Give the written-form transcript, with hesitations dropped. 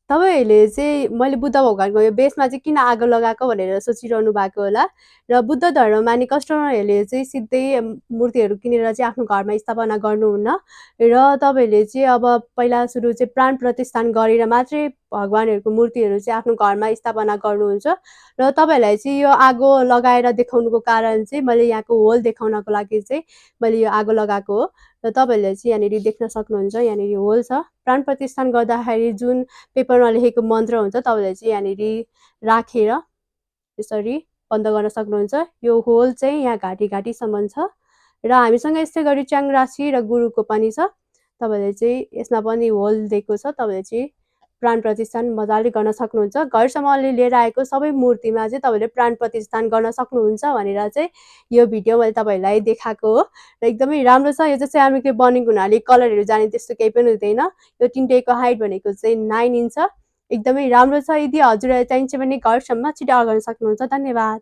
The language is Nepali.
तपाईँहरूले चाहिँ मैले बुद्ध भगवानको यो बेसमा चाहिँ किन आगो लगाएको भनेर सोचिरहनु भएको होला र बुद्ध धर्म मान्ने कस्टमरहरूले चाहिँ सिधै मूर्तिहरू किनेर चाहिँ आफ्नो घरमा स्थापना गर्नुहुन्न र तपाईँहरूले चाहिँ अब पहिला सुरु चाहिँ प्राण प्रतिष्ठान गरेर मात्रै भगवानहरूको मूर्तिहरू चाहिँ आफ्नो घरमा स्थापना गर्नुहुन्छ र तपाईँहरूलाई चाहिँ यो आगो लगाएर देखाउनुको कारण चाहिँ मैले यहाँको होल देखाउनको लागि चाहिँ मैले यो आगो लगाएको हो र तपाईँहरूले चाहिँ यहाँनिर देख्न सक्नुहुन्छ यहाँनिर होल छ प्राण प्रतिष्ठान गर्दाखेरि जुन पेपरमा लेखेको मन्त्र हुन्छ तपाईँले चाहिँ यहाँनिर राखेर यसरी बन्द गर्न सक्नुहुन्छ यो होल चाहिँ यहाँ घाँटी घाँटीसम्म छ र हामीसँग यस्तै गरी च्याङ राशि र गुरुको पनि छ तपाईँले चाहिँ यसमा पनि होल दिएको छ तपाईँले चाहिँ प्राण प्रतिष्ठान मजाले गर्न सक्नुहुन्छ घरसम्म लिएर आएको सबै मूर्तिमा चाहिँ तपाईँले प्राण प्रतिष्ठान गर्न सक्नुहुन्छ भनेर चाहिँ यो भिडियो मैले तपाईँहरूलाई देखाएको हो र एकदमै राम्रो छ यो चाहिँ सेरामिकले बनेको हुनाले कलरहरू जाने त्यस्तो केही पनि हुँदैन यो तिनटैको हाइट भनेको चाहिँ 9 इन्च छ एकदमै राम्रो छ यदि हजुरलाई चाहिन्छ भने घरसम्म छिटो गर्न सक्नुहुन्छ धन्यवाद